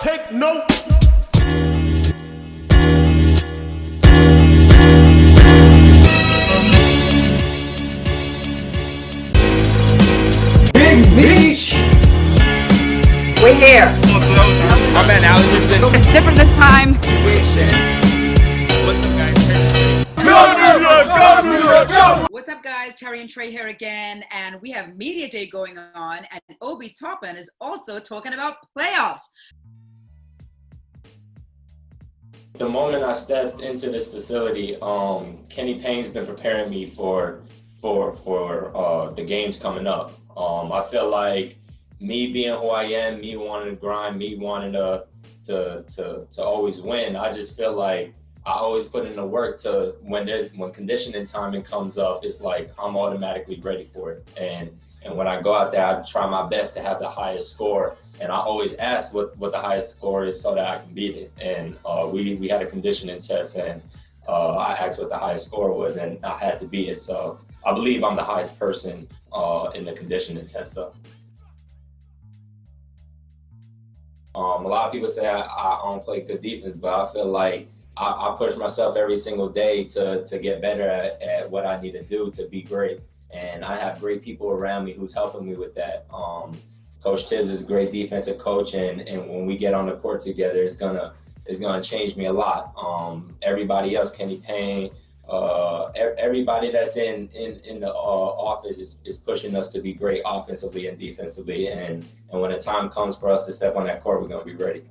Take note. Big Beach! We're here. My man, Alan, It's different this time. What's up, guys? What's up, guys? Terry and Trey here again, and we have Media Day going on, and Obi Toppin is also talking about playoffs. The moment I stepped into this facility, Kenny Payne's been preparing me for the games coming up. I feel like me being who I am, me wanting to grind, me wanting to always win. I just feel like I always put in the work to when conditioning timing comes up, it's like I'm automatically ready for it. And when I go out there, I try my best to have the highest score. And I always ask what the highest score is so that I can beat it. And we had a conditioning test, and I asked what the highest score was, and I had to beat it. So I believe I'm the highest person in the conditioning test. So a lot of people say I don't play good defense, but I feel like I push myself every single day to get better at what I need to do to be great. And I have great people around me who's helping me with that. Coach Tibbs is a great defensive coach, and when we get on the court together, it's gonna change me a lot. Everybody else, Kenny Payne, everybody that's in the office is pushing us to be great offensively and defensively. And when the time comes for us to step on that court, we're gonna be ready.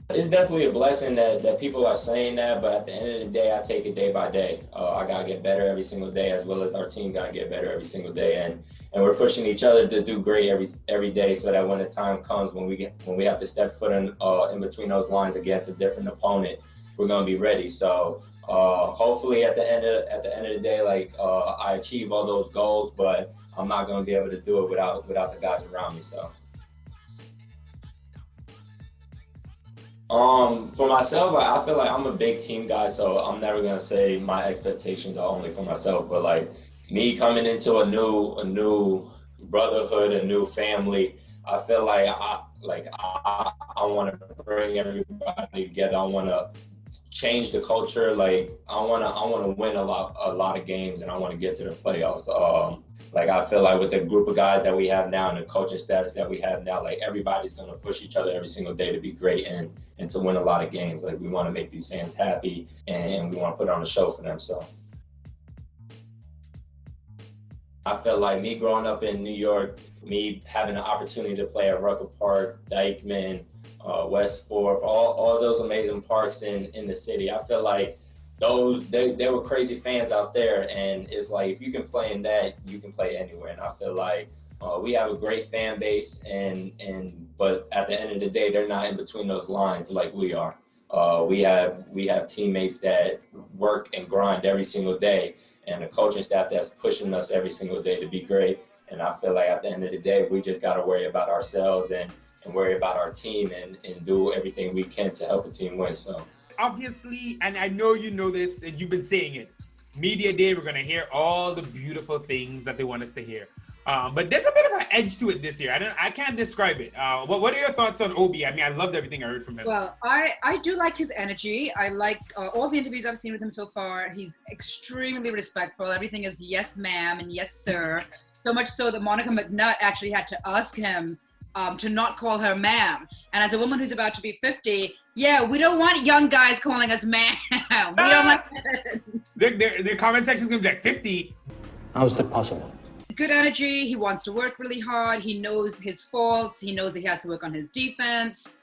It's definitely a blessing that people are saying that, but at the end of the day, I take it day by day. I gotta get better every single day, as well as our team gotta get better every single day, and we're pushing each other to do great every day, so that when the time comes when we have to step foot in between those lines against a different opponent, we're gonna be ready. So hopefully at the end of the day, like I achieve all those goals, but I'm not gonna be able to do it without the guys around me. So. For myself, I feel like I'm a big team guy, so I'm never gonna say my expectations are only for myself. But like me coming into a new brotherhood, a new family, I feel like I want to bring everybody together. I want to change the culture. Like I want to win a lot of games, and I want to get to the playoffs. Like I feel like with the group of guys that we have now and the coaching status that we have now, like everybody's gonna push each other every single day to be great and to win a lot of games. Like we want to make these fans happy, and we want to put on a show for them. So I feel like me growing up in New York, me having the opportunity to play at Rucker Park, Dykeman, West Fourth, all those amazing parks in the city. I feel like they were crazy fans out there, and it's like if you can play in that, you can play anywhere. And I feel like we have a great fan base, but at the end of the day, they're not in between those lines like we are. We have teammates that work and grind every single day, and a coaching staff that's pushing us every single day to be great. And I feel like at the end of the day, we just got to worry about ourselves and worry about our team and do everything we can to help the team win. So. Obviously, and I know you know this, and you've been saying it, Media Day, we're going to hear all the beautiful things that they want us to hear. But there's a bit of an edge to it this year. I can't describe it. What are your thoughts on Obi? I mean, I loved everything I heard from him. Well, I do like his energy. I like all the interviews I've seen with him so far. He's extremely respectful. Everything is yes, ma'am, and yes, sir. So much so that Monica McNutt actually had to ask him to not call her ma'am. And as a woman who's about to be 50, yeah, we don't want young guys calling us ma'am. We don't like that. The comment section is going to be like 50. How is that possible? Good energy. He wants to work really hard. He knows his faults. He knows that he has to work on his defense.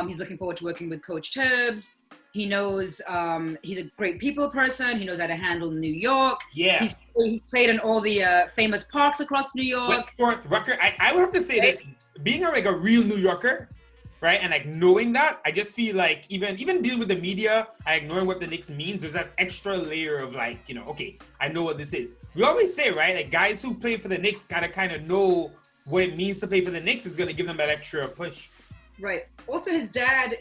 He's looking forward to working with Coach Tibbs. He knows he's a great people person. He knows how to handle New York. Yeah. He's played in all the famous parks across New York. West Fourth, Rucker. I would have to say this. Being a real New Yorker, right? And like knowing that, I just feel like even dealing with the media, knowing what the Knicks means, there's that extra layer of like, okay, I know what this is. We always say, right? Like guys who play for the Knicks gotta kind of know what it means to play for the Knicks is gonna give them that extra push. Right. Also, his dad,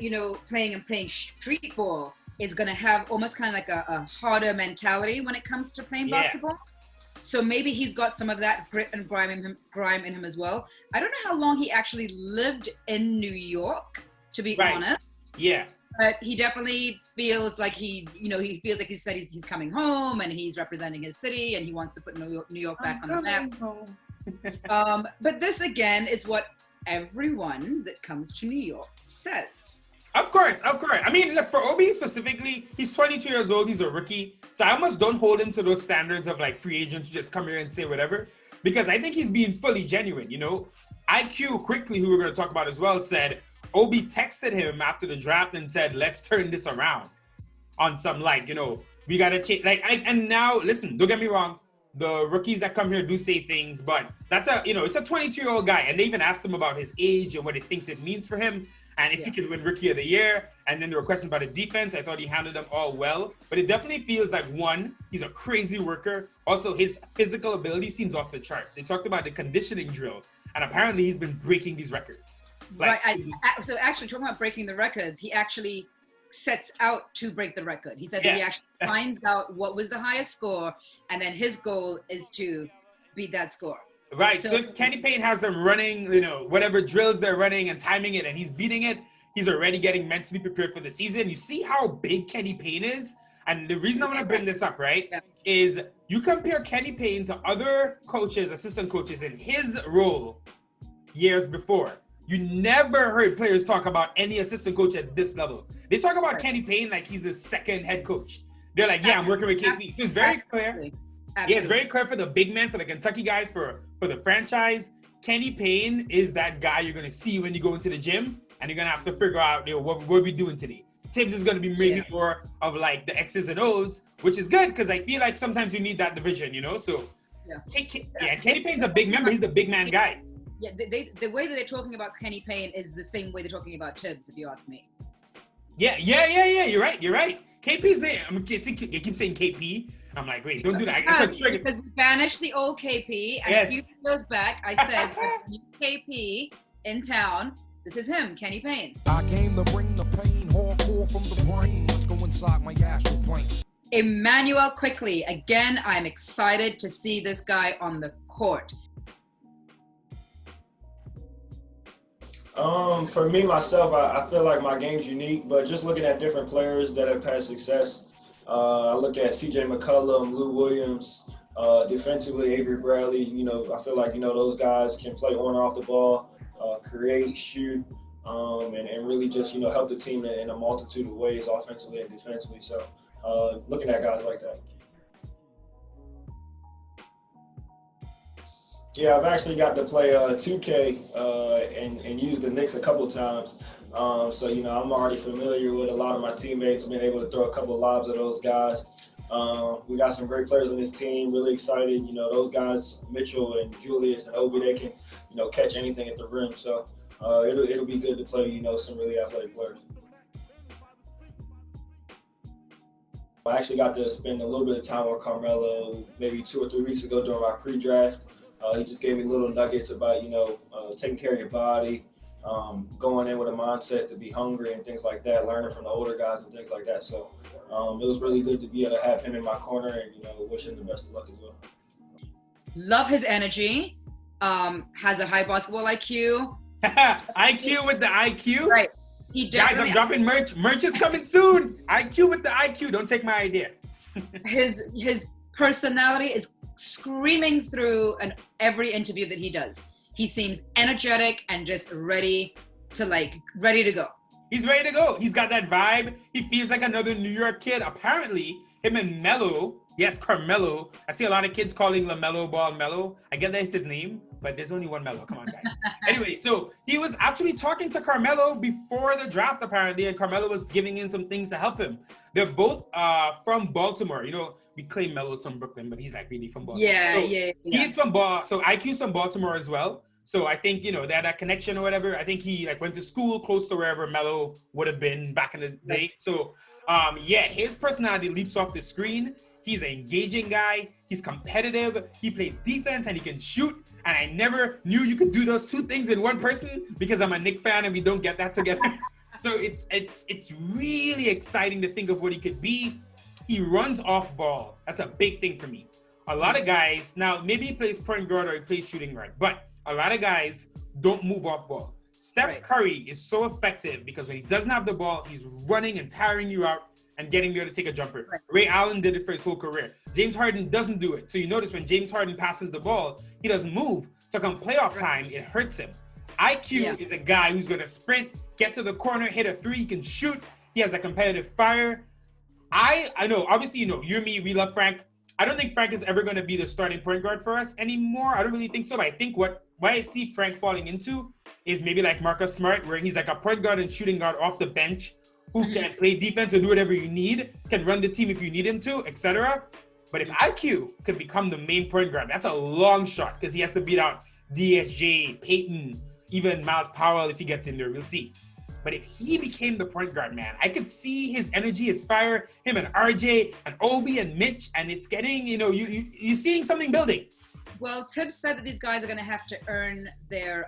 playing street ball is gonna have almost kind of like a harder mentality when it comes to playing basketball. So maybe he's got some of that grit and grime in him as well. I don't know how long he actually lived in New York, to be honest. Yeah. But he definitely feels like he feels like he said he's coming home and he's representing his city and he wants to put New York back on the map. But this again is what everyone that comes to New York says. Of course. I mean, look, for Obi specifically, he's 22 years old. He's a rookie. So I almost don't hold him to those standards of like free agents who just come here and say whatever, because I think he's being fully genuine. IQ Quickley, who we're going to talk about as well, said Obi texted him after the draft and said, let's turn this around on some we got to change. And now, listen, don't get me wrong. The rookies that come here do say things, but that's it's a 22-year-old guy. And they even asked him about his age and what he thinks it means for him. And if he could win Rookie of the Year, and then there were questions about the defense, I thought he handled them all well. But it definitely feels like, one, he's a crazy worker. Also, his physical ability seems off the charts. They talked about the conditioning drill, and apparently he's been breaking these records. So actually, talking about breaking the records, he actually sets out to break the record. He said that he actually finds out what was the highest score, and then his goal is to beat that score. Right, so Kenny Payne has them running, whatever drills they're running and timing it, and he's beating it. He's already getting mentally prepared for the season. You see how big Kenny Payne is? And the reason I'm going to bring this up, is you compare Kenny Payne to other coaches, assistant coaches in his role years before. You never heard players talk about any assistant coach at this level. They talk about Kenny Payne like he's the second head coach. They're like, I'm working with KP. So it's very clear. Absolutely. Yeah, it's very clear for the big men, for the Kentucky guys, for the franchise. Kenny Payne is that guy you're going to see when you go into the gym, and you're going to have to figure out, what are we doing today? Tibbs is going to be maybe more of like the X's and O's, which is good because I feel like sometimes you need that division, So, Kenny Payne's a big member. He's the big man guy. Yeah, the way that they're talking about Kenny Payne is the same way they're talking about Tibbs, if you ask me. Yeah. You're right. KP's there. You keep saying KP. I'm like, wait, don't do that. It's a trigger. Because we banished the old KP, and a few years back, I said, new KP in town. This is him, Kenny Payne. I came to bring the pain, hardcore from the brain. Let's go inside my astral plane. Immanuel Quickley. Again, I'm excited to see this guy on the court. For me, myself, I feel like my game's unique, but just looking at different players that have had success, I look at CJ McCollum, Lou Williams, defensively, Avery Bradley. I feel like, those guys can play on and off the ball, create, shoot, and really just, help the team in a multitude of ways, offensively and defensively. So looking at guys like that. Yeah, I've actually got to play 2K and use the Knicks a couple times. So, I'm already familiar with a lot of my teammates, being able to throw a couple of lobs at those guys. We got some great players on this team, really excited. Those guys, Mitchell and Julius and Obi, they can, catch anything at the rim. So it'll be good to play, some really athletic players. I actually got to spend a little bit of time with Carmelo maybe 2 or 3 weeks ago during my pre-draft. He just gave me little nuggets about, taking care of your body, going in with a mindset to be hungry and things like that, learning from the older guys and things like that. So it was really good to be able to have him in my corner and, wish him the best of luck as well. Love his energy, has a high basketball IQ. IQ with the IQ? Right. Guys, I'm dropping merch. Merch is coming soon. IQ with the IQ. Don't take my idea. His personality is screaming through every interview that he does. He seems energetic and just ready to go. He's ready to go. He's got that vibe. He feels like another New York kid. Apparently, him and MELO, yes, Carmelo. I see a lot of kids calling LaMelo Ball Melo. I get that it's his name, but there's only one Melo. Come on, guys. Anyway, so he was actually talking to Carmelo before the draft, apparently, and Carmelo was giving him some things to help him. They're both from Baltimore. We claim Melo's from Brooklyn, but he's like really from Baltimore. Yeah. He's from so IQ's from Baltimore as well. So I think, they had that connection or whatever. I think he went to school close to wherever Melo would have been back in the day. So his personality leaps off the screen. He's an engaging guy. He's competitive. He plays defense and he can shoot. And I never knew you could do those two things in one person because I'm a Knick fan and we don't get that together. So it's really exciting to think of what he could be. He runs off ball. That's a big thing for me. a lot of guys, now maybe he plays point guard or he plays shooting guard, but a lot of guys don't move off ball. Steph Curry is so effective because when he doesn't have the ball, he's running and tiring you out and getting there to take a jumper. Right. Ray Allen did it for his whole career. James Harden doesn't do it. So you notice when James Harden passes the ball, he doesn't move. So come playoff time, it hurts him. IQ is a guy who's going to sprint, get to the corner, hit a three, he can shoot. He has a competitive fire. I know, obviously, you and me, we love Frank. I don't think Frank is ever going to be the starting point guard for us anymore. I don't really think so. But I think what I see Frank falling into is maybe like Marcus Smart, where he's like a point guard and shooting guard off the bench who can play defense or do whatever you need, can run the team if you need him to, etc. But if IQ could become the main point guard, that's a long shot because he has to beat out DSJ, Peyton, even Miles Powell if he gets in there. We'll see. But if he became the point guard, man, I could see his energy, his fire, him and RJ and Obi and Mitch, and it's getting, you're seeing something building. Well, Tibbs said that these guys are going to have to earn their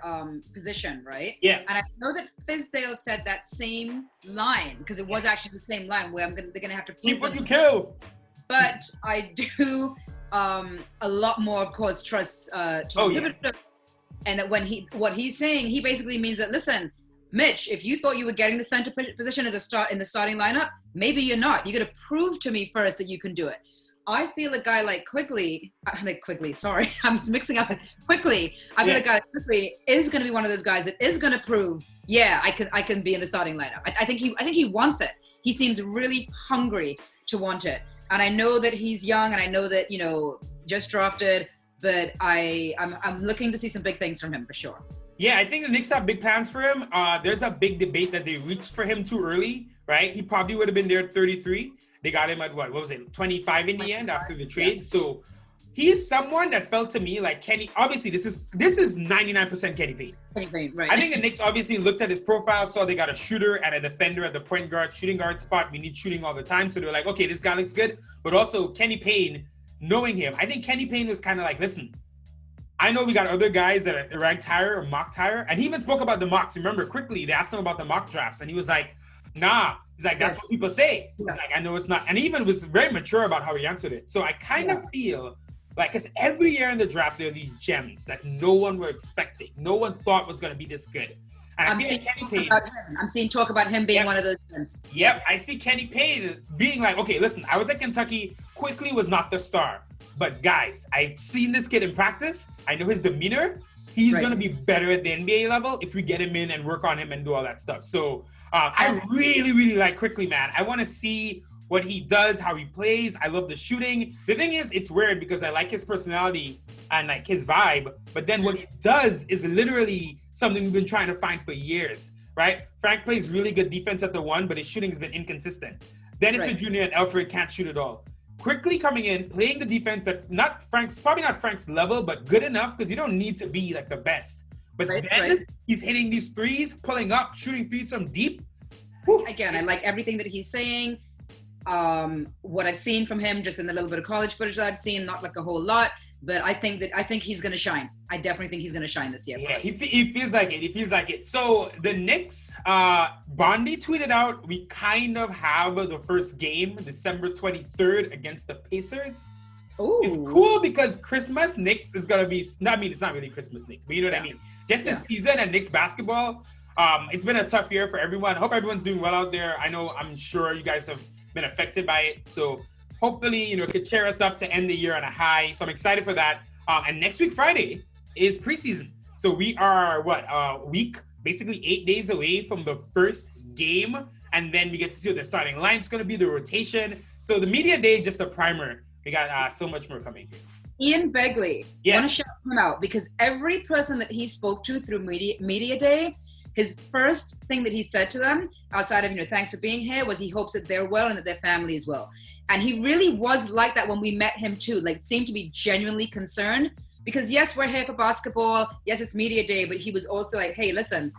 position, right? Yeah. And I know that Fizdale said that same line, because it was actually the same line where they're going to have to keep what you kill. But I do a lot more, of course, trust Tom and that what he's saying, he basically means that, listen, Mitch, if you thought you were getting the center position as in the starting lineup, maybe you're not. You got to prove to me first that you can do it. I feel a guy like Quickley, sorry, I'm mixing up Quickley. I feel a guy like Quickley is going to be one of those guys that is going to prove, I can be in the starting lineup. I think he wants it. He seems really hungry to want it. And I know that he's young, and I know that, just drafted, but I'm looking to see some big things from him for sure. Yeah, I think the Knicks have big plans for him. There's a big debate that they reached for him too early, right? He probably would have been there at 33. They got him at what was it, 25 in the end after the trade. Yeah. So he is someone that felt to me like Kenny. Obviously, this is 99% Kenny Payne. Right. I think the Knicks obviously looked at his profile, saw they got a shooter and a defender at the point guard, shooting guard spot. We need shooting all the time. So they're like, okay, this guy looks good. But also Kenny Payne, knowing him, I think Kenny Payne was kind of like, listen, I know we got other guys that are ranked higher or mocked higher. And he even spoke about the mocks. Remember, quickly, they asked him about the mock drafts. And he was like, nah. He's like, that's what people say. He's like, I know it's not. And he even was very mature about how he answered it. So I kind of feel like, because every year in the draft, there are these gems that no one were expecting. No one thought was going to be this good. And I'm seeing talk about him being one of those gems. Yep. I see Kenny Payne being like, okay, listen, I was at Kentucky. Quickley was not the star. But guys, I've seen this kid in practice. I know his demeanor. He's going to be better at the NBA level if we get him in and work on him and do all that stuff. So I really, really like Quickley, man. I want to see what he does, how he plays. I love the shooting. The thing is, it's weird because I like his personality and like his vibe. But then what he does is literally something we've been trying to find for years, right? Frank plays really good defense at the one, but his shooting has been inconsistent. Dennis Jr. and Alfred can't shoot at all. Quickly coming in, playing the defense that's probably not Frank's level, but good enough because you don't need to be like the best. But then he's hitting these threes, pulling up, shooting threes from deep. Whew. Again, I like everything that he's saying. What I've seen from him, just in the little bit of college footage that I've seen, not like a whole lot, but I think he's going to shine. I definitely think he's going to shine this year. Yeah, he feels like it. He feels like it. So the Knicks, Bondi tweeted out, we kind of have the first game, December 23rd against the Pacers. Ooh. It's cool because Christmas Knicks is going to be, it's not really Christmas Knicks, but you know what I mean? Just the season at Knicks basketball, it's been a tough year for everyone. I hope everyone's doing well out there. I'm sure you guys have been affected by it. So hopefully, it could cheer us up to end the year on a high. So I'm excited for that. And next week, Friday, is preseason. So we are, basically 8 days away from the first game. And then we get to see what the starting line's going to be, the rotation. So the media day, just a primer. We got so much more coming. Ian Begley, I want to shout him out because every person that he spoke to through media day, his first thing that he said to them, outside of, thanks for being here, was he hopes that they're well and that their family is well. And he really was like that when we met him too, like seemed to be genuinely concerned because yes, we're here for basketball. Yes, it's media day, but he was also like, hey, listen,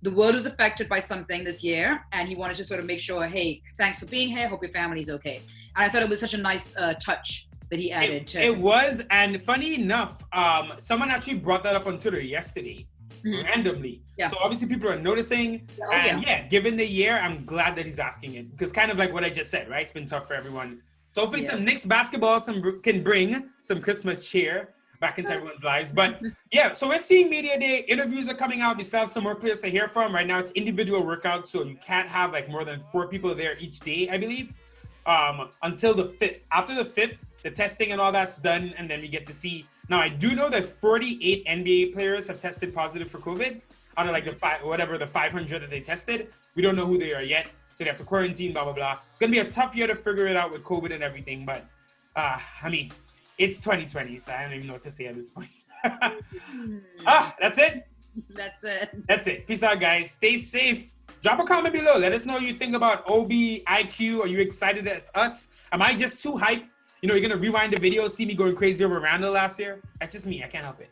the world was affected by something this year. And he wanted to sort of make sure, hey, thanks for being here. Hope your family's okay. And I thought it was such a nice touch that he added to it. Was, and funny enough, someone actually brought that up on Twitter yesterday. Randomly. Yeah. So obviously people are noticing. Given the year, I'm glad that he's asking it because kind of like what I just said, right? It's been tough for everyone. So hopefully some Knicks basketball can bring some Christmas cheer back into everyone's lives. But yeah, so we're seeing media day. Interviews are coming out. We still have some more players to hear from. Right now it's individual workouts, so you can't have like more than 4 people there each day, I believe, until the 5th. After the 5th, the testing and all that's done, and then we get to see. Now, I do know that 48 NBA players have tested positive for COVID out of like the 500 that they tested. We don't know who they are yet, so they have to quarantine, blah, blah, blah. It's going to be a tough year to figure it out with COVID and everything, but I mean, it's 2020, so I don't even know what to say at this point. That's it? That's it. That's it. Peace out, guys. Stay safe. Drop a comment below. Let us know what you think about Obi, IQ. Are you excited as us? Am I just too hyped? You know, you're going to rewind the video, see me going crazy over Randall last year? That's just me. I can't help it.